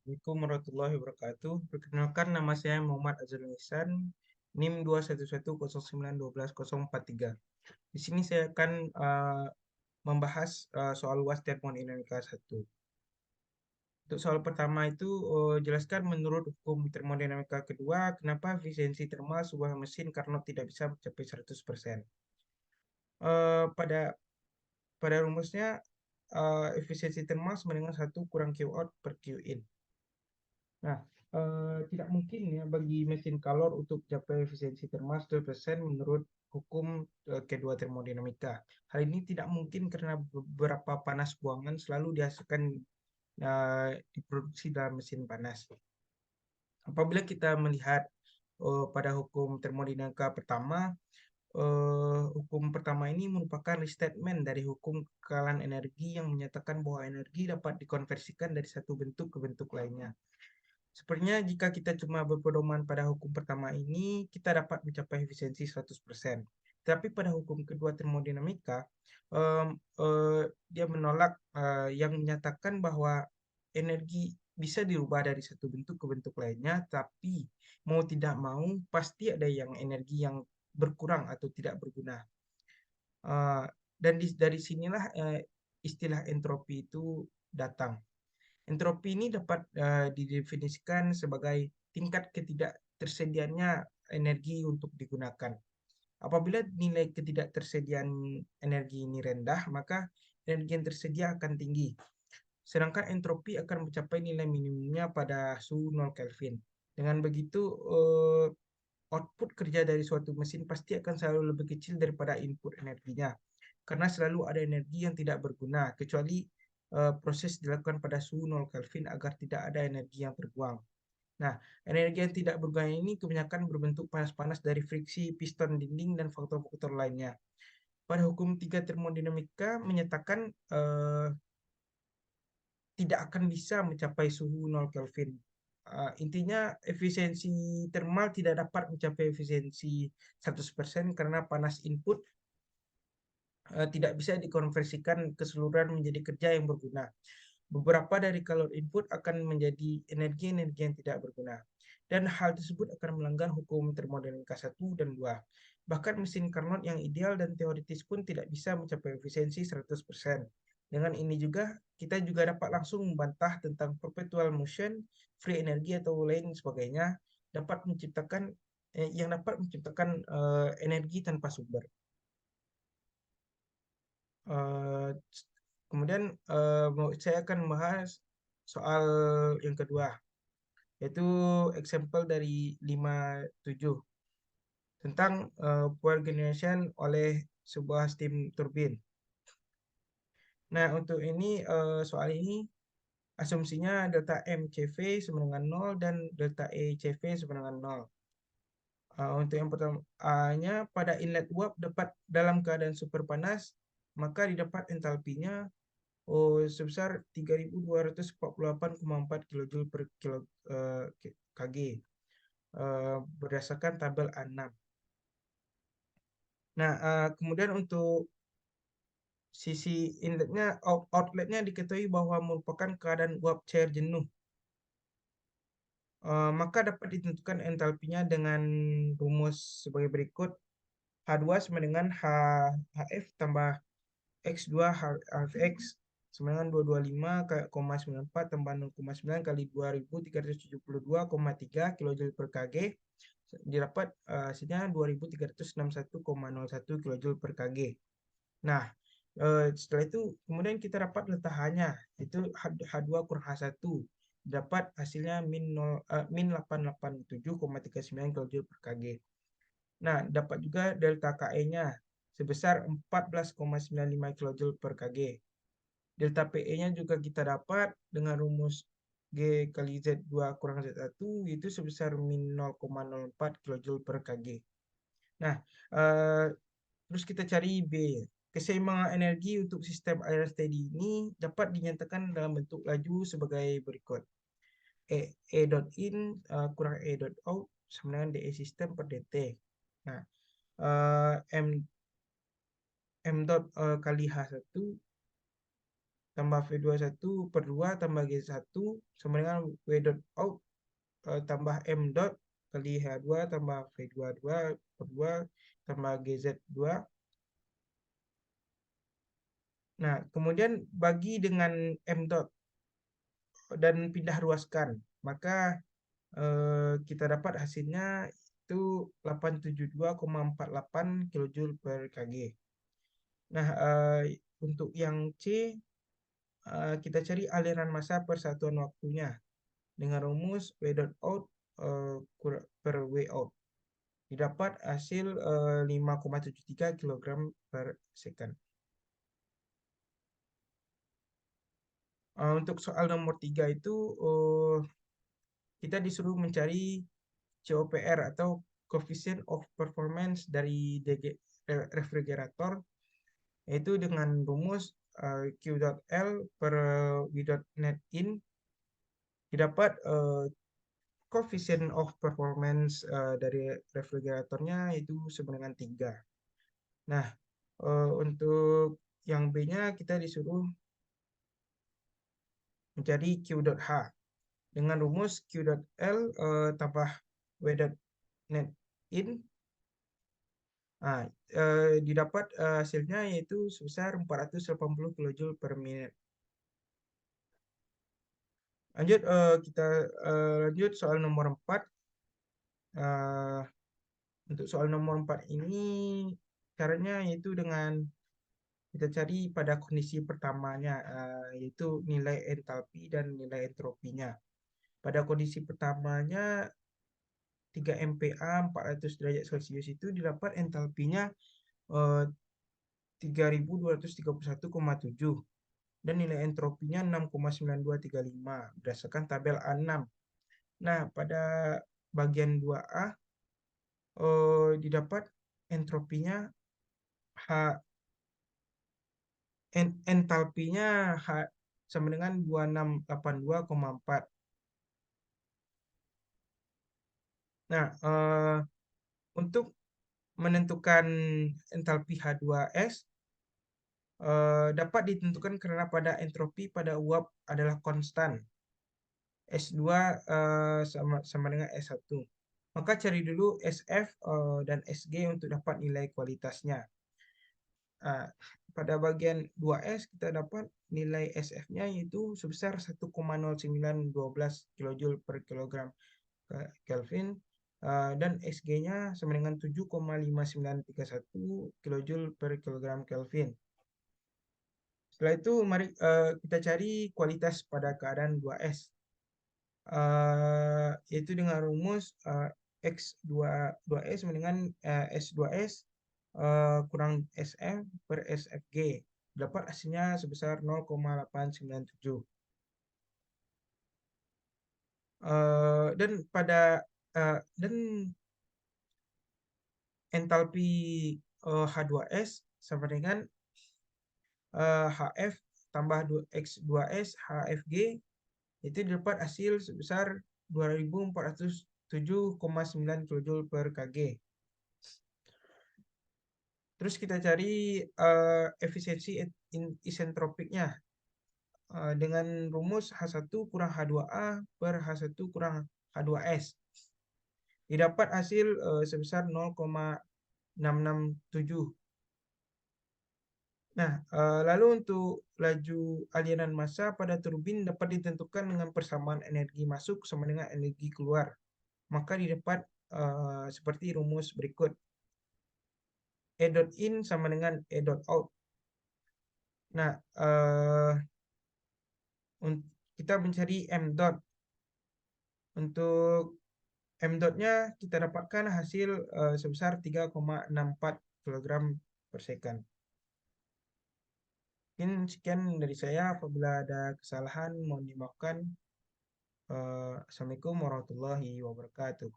Assalamualaikum warahmatullahi wabarakatuh. Perkenalkan, nama saya Muhammad Azrul Ihsan, NIM 21101912043. Di sini saya akan membahas soal UAS termodinamika 1. Untuk soal pertama itu, jelaskan menurut hukum termodinamika kedua, kenapa efisiensi termal sebuah mesin Carnot tidak bisa mencapai 100%. Pada rumusnya, efisiensi termal sama dengan 1 kurang Q out per Q in. Nah, tidak mungkin ya bagi mesin kalor untuk capai efisiensi termal 100% menurut hukum kedua termodinamika. Hal ini tidak mungkin karena beberapa panas buangan selalu dihasilkan diproduksi dalam mesin panas. Apabila kita melihat pada hukum termodinamika pertama, hukum pertama ini merupakan restatement dari hukum kekalahan energi yang menyatakan bahwa energi dapat dikonversikan dari satu bentuk ke bentuk lainnya. Sepertinya jika kita cuma berpedoman pada hukum pertama ini, kita dapat mencapai efisiensi 100%. Tapi pada hukum kedua termodinamika, em, dia menolak yang menyatakan bahwa energi bisa dirubah dari satu bentuk ke bentuk lainnya, tapi mau tidak mau pasti ada yang energi yang berkurang atau tidak berguna. Eh, dan dari sinilah istilah entropi itu datang. Entropi ini dapat didefinisikan sebagai tingkat ketidaktersediaannya energi untuk digunakan. Apabila nilai ketidaktersediaan energi ini rendah, maka energi yang tersedia akan tinggi. Sedangkan entropi akan mencapai nilai minimumnya pada suhu 0 Kelvin. Dengan begitu, output kerja dari suatu mesin pasti akan selalu lebih kecil daripada input energinya. Karena selalu ada energi yang tidak berguna, kecuali proses dilakukan pada suhu 0 Kelvin agar tidak ada energi yang terbuang. Nah, energi yang tidak berguna ini kebanyakan berbentuk panas-panas dari friksi piston dinding dan faktor-faktor lainnya. Pada hukum 3 termodinamika menyatakan tidak akan bisa mencapai suhu 0 Kelvin. Intinya efisiensi termal tidak dapat mencapai efisiensi 100% karena panas input tidak bisa dikonversikan keseluruhan menjadi kerja yang berguna. Beberapa dari kalor input akan menjadi energi-energi yang tidak berguna. Dan hal tersebut akan melanggar hukum termodinamika 1 dan 2. Bahkan mesin Carnot yang ideal dan teoritis pun tidak bisa mencapai efisiensi 100%. Dengan ini juga, kita juga dapat langsung membantah tentang perpetual motion, free energy atau lain sebagainya yang dapat menciptakan energi tanpa sumber. Eh, Kemudian saya akan membahas soal yang kedua, yaitu example dari 57 tentang power generation oleh sebuah steam turbine. Nah, untuk ini soal ini asumsinya delta M CV sama dengan 0 dan delta E CV sama dengan 0. Untuk yang pertama A-nya pada inlet uap dapat dalam keadaan super panas, maka didapat entalpinya sebesar 3248,4 kJ per kg berdasarkan tabel A6. Nah, kemudian untuk sisi inletnya, outletnya diketahui bahwa merupakan keadaan uap cair jenuh. Maka dapat ditentukan entalpinya dengan rumus sebagai berikut. H2 sama dengan HF tambah X2 half X sama dengan 225,94 tambah 0,9 kali 2372,3 kJ per kg didapat hasilnya 2361,01 kJ per kg. Nah, setelah itu kemudian kita dapat letak H-nya, itu H2 kurang H1. Dapat hasilnya min 887,39 kJ per kg. Nah, dapat juga delta KE-nya sebesar 14,95 kJ per kg. Delta PE-nya juga kita dapat dengan rumus G kali Z2 kurang Z1 itu sebesar min 0,04 kJ per kg. Nah, terus kita cari B. Keseimbangan energi untuk sistem air steady ini dapat dinyatakan dalam bentuk laju sebagai berikut. E dot in kurang E dot out sama dengan DE sistem per DT. Nah, M dot kali H1 tambah V21 per 2 tambah G1 sama dengan W dot out tambah M dot kali H2 tambah V22 per 2 tambah GZ2. Nah, kemudian bagi dengan M dot dan pindah ruaskan, maka kita dapat hasilnya itu 872,48 kJ per Kg. Nah, untuk yang C, kita cari aliran massa per satuan waktunya dengan rumus W dot out per W out. Didapat hasil 5,73 kg per second. Untuk soal nomor 3 itu kita disuruh mencari COPR atau Coefficient of Performance dari refrigerator, yaitu dengan rumus Q dot L per V dot net in didapat coefficient of performance dari refrigeratornya itu sama dengan 3. Nah, untuk yang B-nya kita disuruh mencari Q dot H dengan rumus Q dot L tambah W dot net in. Nah, didapat hasilnya yaitu sebesar 480 kJ per menit. Lanjut, kita lanjut soal nomor 4. Untuk soal nomor 4 ini caranya yaitu dengan kita cari pada kondisi pertamanya, yaitu nilai entalpi dan nilai entropinya. Pada kondisi pertamanya 3 MPa 400 derajat Celcius itu didapat entalpinya 3231,7 dan nilai entropinya 6,9235 berdasarkan tabel A6. Nah, pada bagian 2A didapat entropinya entalpinya sama dengan 2682,4. Nah, untuk menentukan entalpi H2S dapat ditentukan karena pada entropi pada uap adalah konstan. S2 sama dengan S1. Maka cari dulu SF dan SG untuk dapat nilai kualitasnya. Pada bagian 2S kita dapat nilai SF-nya yaitu sebesar 1,0912 kJ per kilogram Kelvin dan SG-nya sama dengan 7,5931 kJ per kilogram Kelvin. Setelah itu mari kita cari kualitas pada keadaan 2S. Yaitu dengan rumus X2S dengan S2S kurang SF per SFG. Dapat hasilnya sebesar 0,897. Dan dan entalpi H2S sama dengan HF tambah X2S HFG itu dapat hasil sebesar 2407,9 kJ per Kg. Terus kita cari efisiensi isentropiknya dengan rumus H1 kurang H2A per H1 kurang H2S. Didapat hasil sebesar 0,667. Nah, lalu untuk laju aliran massa pada turbin dapat ditentukan dengan persamaan energi masuk sama dengan energi keluar. Maka didapat seperti rumus berikut. E dot in sama dengan E dot out. Nah, kita mencari M dot. Untuk M dot-nya kita dapatkan hasil sebesar 3,64 kg per second. Mungkin sekian dari saya. Apabila ada kesalahan mohon dimaafkan. Assalamualaikum warahmatullahi wabarakatuh.